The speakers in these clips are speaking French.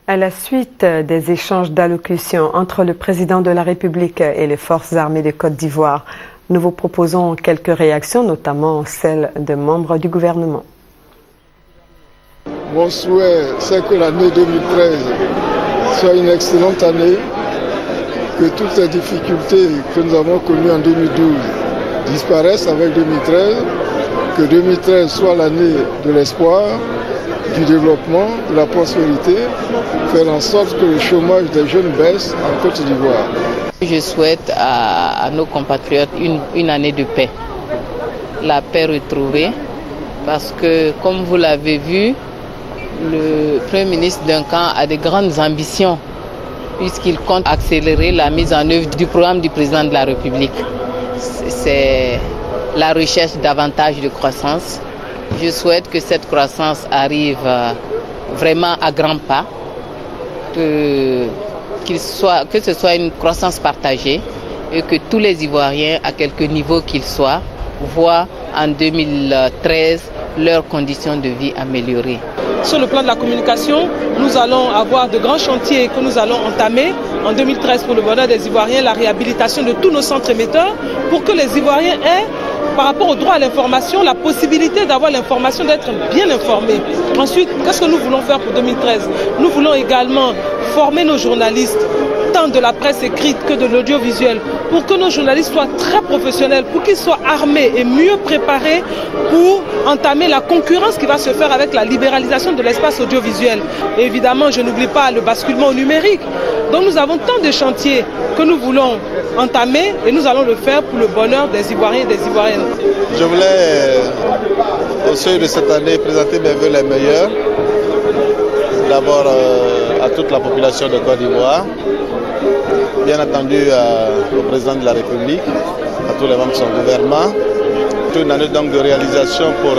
À la suite des échanges d'allocutions entre le président de la République et les forces armées de Côte d'Ivoire, nous vous proposons quelques réactions, notamment celles de membres du gouvernement. Mon souhait, c'est que l'année 2013 soit une excellente année, que toutes les difficultés que nous avons connues en 2012 disparaissent avec 2013, que 2013 soit l'année de l'espoir, du développement, de la prospérité, faire en sorte que le chômage des jeunes baisse en Côte d'Ivoire. Je souhaite à nos compatriotes une année de paix, la paix retrouvée, parce que comme vous l'avez vu, le Premier ministre Duncan a de grandes ambitions puisqu'il compte accélérer la mise en œuvre du programme du président de la République. C'est la recherche davantage de croissance. Je souhaite que cette croissance arrive vraiment à grands pas, que ce soit une croissance partagée et que tous les Ivoiriens, à quelque niveau qu'ils soient, voient en 2013 leurs conditions de vie améliorées. Sur le plan de la communication, nous allons avoir de grands chantiers que nous allons entamer en 2013 pour le bonheur des Ivoiriens, la réhabilitation de tous nos centres émetteurs pour que les Ivoiriens aient, par rapport au droit à l'information, la possibilité d'avoir l'information, d'être bien informés. Ensuite, qu'est-ce que nous voulons faire pour 2013? Nous voulons également former nos journalistes, tant de la presse écrite que de l'audiovisuel, pour que nos journalistes soient très professionnels, pour qu'ils soient armés et mieux préparés pour entamer la concurrence qui va se faire avec la libéralisation de l'espace audiovisuel. Et évidemment, je n'oublie pas le basculement au numérique. Donc nous avons tant de chantiers que nous voulons entamer et nous allons le faire pour le bonheur des Ivoiriens et des Ivoiriennes. Je voulais, au seuil de cette année, présenter mes vœux les meilleurs. D'abord à toute la population de Côte d'Ivoire, bien entendu au président de la République, à tous les membres de son gouvernement. Une année donc de réalisation pour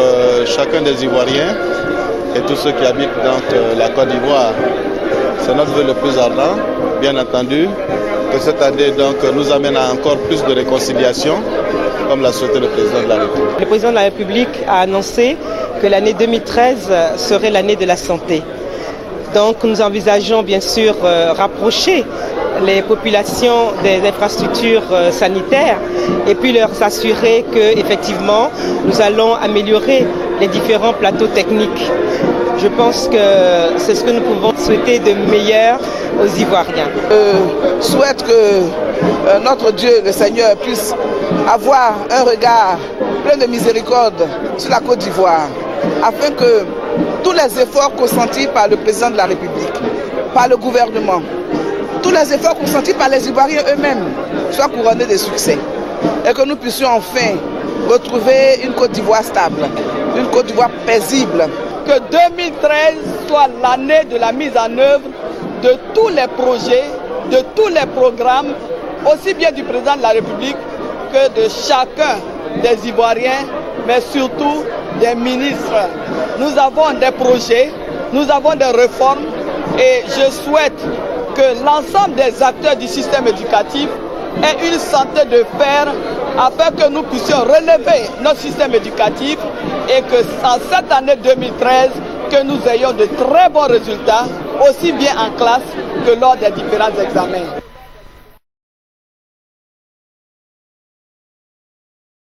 chacun des Ivoiriens et tous ceux qui habitent donc la Côte d'Ivoire. C'est notre vœu le plus ardent, bien entendu, que cette année donc nous amène à encore plus de réconciliation, comme l'a souhaité le président de la République. Le président de la République a annoncé que l'année 2013 serait l'année de la santé. Donc nous envisageons bien sûr rapprocher les populations des infrastructures sanitaires et puis leur assurer que effectivement nous allons améliorer les différents plateaux techniques. Je pense que c'est ce que nous pouvons souhaiter de meilleur aux Ivoiriens. Je souhaite que notre Dieu, le Seigneur, puisse avoir un regard plein de miséricorde sur la Côte d'Ivoire, afin que tous les efforts consentis par le président de la République, par le gouvernement, tous les efforts consentis par les Ivoiriens eux-mêmes soient couronnés de succès et que nous puissions enfin retrouver une Côte d'Ivoire stable, une Côte d'Ivoire paisible. Que 2013 soit l'année de la mise en œuvre de tous les projets, de tous les programmes, aussi bien du président de la République que de chacun des Ivoiriens, mais surtout des ministres. Nous avons des projets, nous avons des réformes et je souhaite que l'ensemble des acteurs du système éducatif aient une santé de fer afin que nous puissions relever notre système éducatif et que en cette année 2013, que nous ayons de très bons résultats, aussi bien en classe que lors des différents examens.